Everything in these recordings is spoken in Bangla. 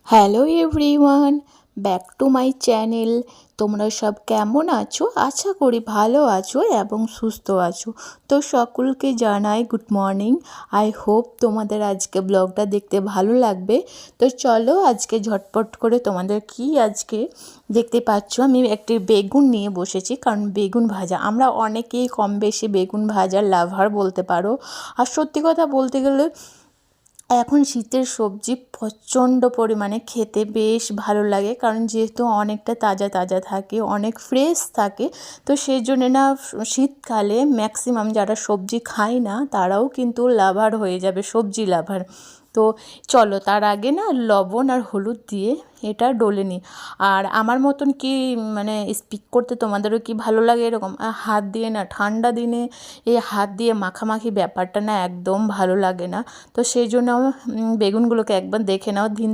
Hello everyone, back to my channel. তোমরা সব কেমন আছো? আশা করি ভালো আছো এবং সুস্থ আছো। তো সকলকে জানাই গুড মর্নিং। আই হোপ তোমাদের আজকে ব্লগটা দেখতে ভালো লাগবে। তো চলো আজকে ঝটপট করে তোমাদের কি আজকে দেখতে পাচ্ছ, আমি একটি বেগুন নিয়ে বসেছি, কারণ বেগুন ভাজা আমরা অনেকেই কম বেশি বেগুন ভাজার লাভার বলতে পারো। আর সত্যি কথা বলতে গেলে এখন শীতের সবজি প্রচণ্ড পরিমাণে খেতে বেশ ভালো লাগে, কারণ যেহেতু অনেকটা তাজা তাজা থাকে, অনেক ফ্রেশ থাকে। তো সেই জন্যে না শীতকালে ম্যাক্সিমাম যারা সবজি খায় না তারাও কিন্তু লাভার হয়ে যাবে, সবজি লাভার। তো চলো তার আগে না লবণ আর হলুদ দিয়ে এটা ডলে নিই। আর আমার মতন কি মানে স্পিক করতে তোমাদেরও কি ভালো লাগে এরকম হাত দিয়ে? না ঠান্ডা দিনে এই হাত দিয়ে মাখামাখি ব্যাপারটা না একদম ভালো লাগে না। তো সেই জন্য বেগুনগুলোকে একবার দেখে নাও, ধিন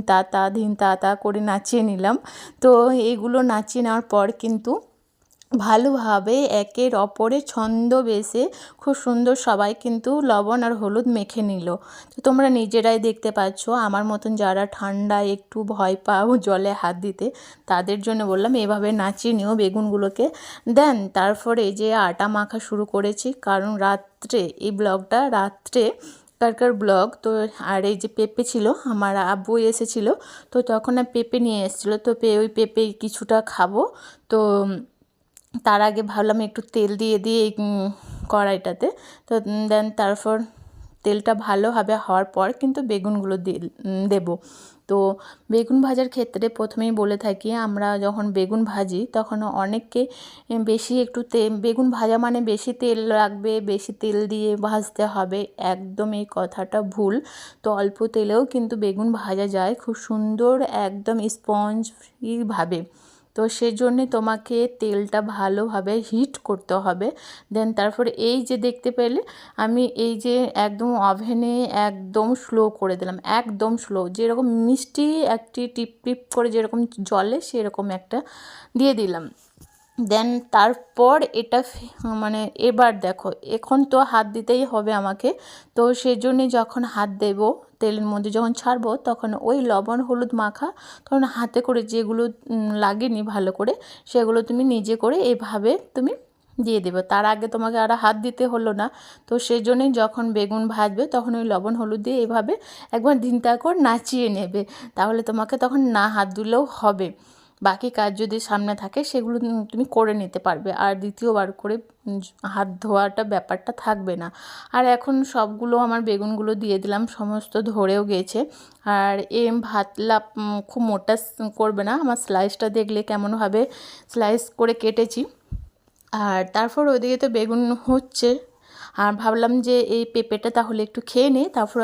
তা তা করে নাচিয়ে নিলাম। তো এইগুলো নাচিয়ে নেওয়ার পর কিন্তু ভালোভাবে একের অপরে ছন্দবেশে খুব সুন্দর সবাই কিন্তু লবণ আর হলুদ মেখে নিল। তো তোমরা নিজেরাই দেখতে পাচ্ছ, আমার মতন যারা ঠান্ডা একটু ভয় পাও জলে হাত দিতে, তাদের জন্য বললাম এভাবে নাচিয়ে নিও বেগুনগুলোকে। দেন তারপরে যে আটা মাখা শুরু করেছি, কারণ রাত্রে এই ব্লগটা রাত্রে কার ব্লগ। তো আর এই যে পেঁপে ছিল, আমার আব্বু এসেছিলো, তো তখন পেঁপে নিয়ে এসেছিলো। তো ওই পেঁপে কিছুটা খাবো। তো তার আগে ভাবলাম একটু তেল দিয়ে দিই এই কড়াইটাতে। তো দেন তারপর তেলটা ভালোভাবে হওয়ার পর কিন্তু বেগুনগুলো দেব। তো বেগুন ভাজার ক্ষেত্রে প্রথমেই বলে থাকি, আমরা যখন বেগুন ভাজি তখন অনেককে বেশি একটু বেগুন ভাজা মানে বেশি তেল লাগবে, বেশি তেল দিয়ে ভাজতে হবে, একদম এই কথাটা ভুল। তো অল্প তেলেও কিন্তু বেগুন ভাজা যায় খুব সুন্দর, একদম স্পঞ্জভাবে। তো সেজন্যে তোমাকে তেলটা ভালোভাবে হিট করতে হবে। দেন তারপরে এই যে দেখতে পেলে আমি এই যে একদম ওভেনে একদম স্লো করে দিলাম, একদম স্লো, যেরকম মিষ্টি একটি টিপ টিপ করে যেরকম জলে সেরকম একটা দিয়ে দিলাম। দেন তারপর এটা মানে এবার দেখো, এখন তো হাত দিতেই হবে আমাকে। তো সেজন্যে যখন হাত দেব তেলের মধ্যে যখন ছাড়বো, তখন ওই লবণ হলুদ মাখা তখন হাতে করে যেগুলো লাগেনি ভালো করে, সেগুলো তুমি নিজে করে এভাবে তুমি দিয়ে দেবে। তার আগে তোমাকে আর হাত দিতে হলো না। তো সেই জন্যই যখন বেগুন ভাজবে তখন ওই লবণ হলুদ দিয়ে এভাবে একবার দিনটা করে নাচিয়ে নেবে, তাহলে তোমাকে তখন না হাত দিলেও হবে। বাকি কাজ যদি সামনে থাকে সেগুলো তুমি করে নিতে পারবে, আর দ্বিতীয়বার করে হাত ধোয়াটা ব্যাপারটা থাকবে না। আর এখন সবগুলো আমার বেগুনগুলো দিয়ে দিলাম, সমস্ত ধরেও গেছে। আর ভাতলা খুব মোটা করবে না, আমার স্লাইসটা দেখলে কেমনভাবে স্লাইস করে কেটেছি। আর তারপর ওইদিকে তো বেগুন হচ্ছে, আর ভাবলাম যে এই পেঁপেটা তাহলে একটু খেয়ে নিই, তারপর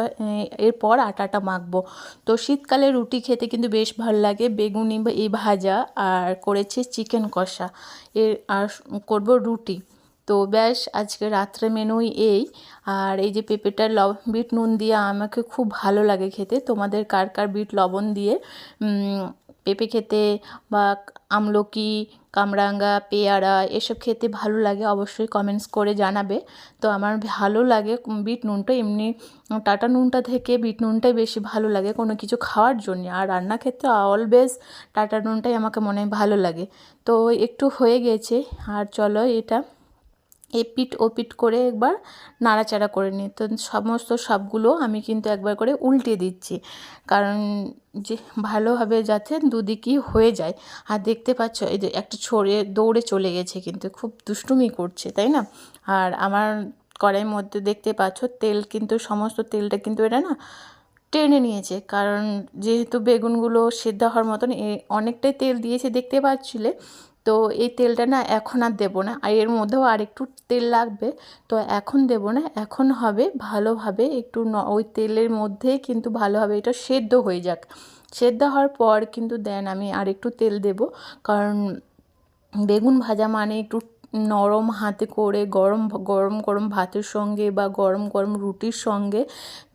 এরপর আটাটা মাখবো। তো শীতকালে রুটি খেতে কিন্তু বেশ ভালো লাগে, বেগুনি বা এই ভাজা আর করেছি চিকেন কষা, আর করব রুটি। তো ব্যাস আজকে রাত্রে মেনুই এই। আর এই যে পেঁপেটা বিট নুন দিয়ে আমাকে খুব ভালো লাগে খেতে। তোমাদের কার কার বিট লবণ দিয়ে পেঁপে খেতে বা আমলকি, কামরাঙা, পেয়ারা এসব খেতে ভালো লাগে অবশ্যই কমেন্টস করে জানাবে। তো আমার ভালো লাগে বিট নুনটা, এমনি টাটা নুনটা থেকে বিট নুনটাই বেশি ভালো লাগে কোনো কিছু খাওয়ার জন্য। আর রান্নার ক্ষেত্রে অলওয়েজ টাটা নুনটাই আমাকে মনে হয় ভালো লাগে। তো একটু হয়ে গেছে, আর চলো এটা এপিট ওপিট করে একবার নাড়াচাড়া করে নিই। তো সবগুলো আমি কিন্তু একবার করে উল্টে দিচ্ছি, কারণ যে ভালোভাবে যাতে দুদিকই হয়ে যায়। আর দেখতে পাচ্ছ এই যে একটা ছড়ে দৌড়ে চলে গেছে, কিন্তু খুব দুষ্টুমি করছে, তাই না? আর আমার কড়াইয়ের মধ্যে দেখতে পাচ্ছ তেল, কিন্তু সমস্ত তেলটা কিন্তু এটা না টেনে নিয়েছে, কারণ যেহেতু বেগুনগুলো সেদ্ধ হওয়ার মতন অনেকটাই তেল দিয়েছে দেখতে পাচ্ছিলে। তো এই তেলটা না এখন আর দেবো না, আর এর মধ্যেও আর একটু তেল লাগবে। তো এখন দেবো না, এখন হবে ভালোভাবে একটু ওই তেলের মধ্যেই কিন্তু ভালোভাবে এটা সেদ্ধ হয়ে যাক। সেদ্ধ হওয়ার পর কিন্তু দেন আমি আর একটু তেল দেবো, কারণ বেগুন ভাজা মানে একটু নরম হাতে করে গরম গরম গরম ভাতের সঙ্গে বা গরম গরম রুটির সঙ্গে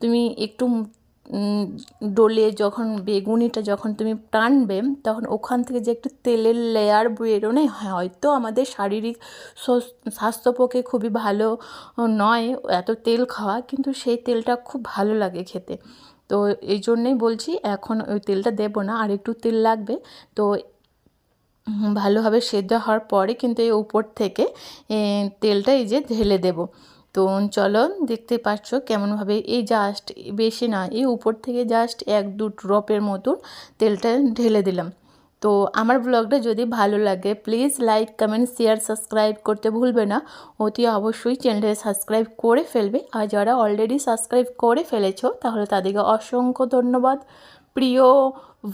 তুমি একটু ডলে যখন বেগুনিটা যখন তুমি টানবে, তখন ওখান থেকে যে একটু তেলের লেয়ার বেরোনো, হয়তো আমাদের শারীরিক স্বাস্থ্যপক্ষে খুবই ভালো নয় এত তেল খাওয়া, কিন্তু সেই তেলটা খুব ভালো লাগে খেতে। তো এই জন্যেই বলছি এখন ওই তেলটা দেবো না, আর একটু তেল লাগবে। তো ভালোভাবে সেদ্ধ হওয়ার পরে কিন্তু এই উপর থেকে তেলটা এই যে ঢেলে দেব। তো চলো, দেখতে পাচ্ছ কেমনভাবে এই জাস্ট, বেশি না, এই উপর থেকে জাস্ট 1-2 ড্রপের মতন তেলটা ঢেলে দিলাম। তো আমার ব্লগটা যদি ভালো লাগে please like, comment, share, subscribe করতে ভুলবে না। অতি অবশ্যই চ্যানেলটা সাবস্ক্রাইব করে ফেলবে, আর যারা অলরেডি সাবস্ক্রাইব করে ফেলেছো তাহলে তাদেরকে অসংখ্য ধন্যবাদ। প্রিয়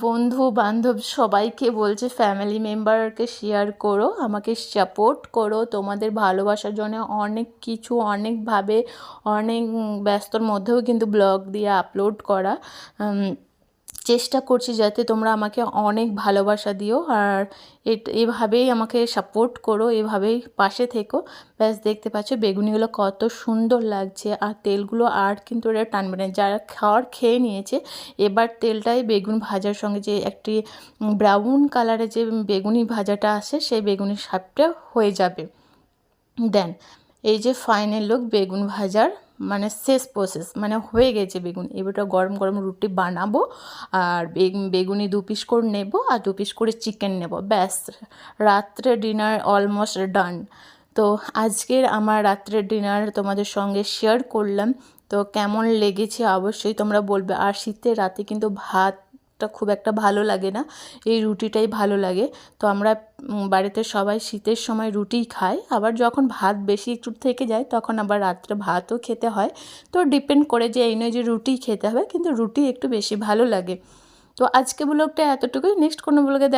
বন্ধু বান্ধব সবাইকে বলছে, ফ্যামিলি মেম্বারকে শেয়ার করো, আমাকে সাপোর্ট করো। তোমাদের ভালোবাসার জন্য অনেক কিছু, অনেকভাবে, অনেক ব্যস্তর মধ্যেও কিন্তু ব্লগ দিয়ে আপলোড করা চেষ্টা করছি, যাতে তোমরা আমাকে অনেক ভালোবাসা দিও, আর এভাবেই আমাকে সাপোর্ট করো, এভাবেই পাশে থেকো। ব্যাস, দেখতে পাচ্ছ বেগুনিগুলো কত সুন্দর লাগছে, আর তেলগুলো আর কিন্তু এটা টানবে না। যারা খেয়ে নিয়েছে, এবার তেলটাই বেগুন ভাজার সঙ্গে যে একটি ব্রাউন কালারের যে বেগুনি ভাজাটা আসে, সেই বেগুনি সাপটা হয়ে যাবে। দেন এই যে ফাইনাল লুক বেগুন ভাজার, মানে শেষ প্রসেস, মানে হয়ে গেছে বেগুন। এবারটা গরম গরম রুটি বানাবো, আর বেগুনি 2 পিস করে নেব, আর 2 পিস করে চিকেন নেব। ব্যাস, রাত্রে ডিনার অলমোস্ট ডান। তো আজকের আমার রাত্রের ডিনার তোমাদের সঙ্গে শেয়ার করলাম। তো কেমন লেগেছে অবশ্যই তোমরা বলবে। আর শীতের রাতে কিন্তু ভাতটা খুব একটা ভালো লাগে না, এই রুটিটাই ভালো লাগে। তো আমরা বাড়িতে সবাই শীতের সময় রুটিই খাই, আবার যখন ভাত বেশি একটু থেকে যায় তখন আবার রাত্রে ভাতও খেতে হয়। তো ডিপেন্ড করে, যে এই নয় যে রুটিই খেতে হবে, কিন্তু রুটি একটু বেশি ভালো লাগে। তো আজকে ব্লগটা এতটুকুই, নেক্সট কোনো ব্লগে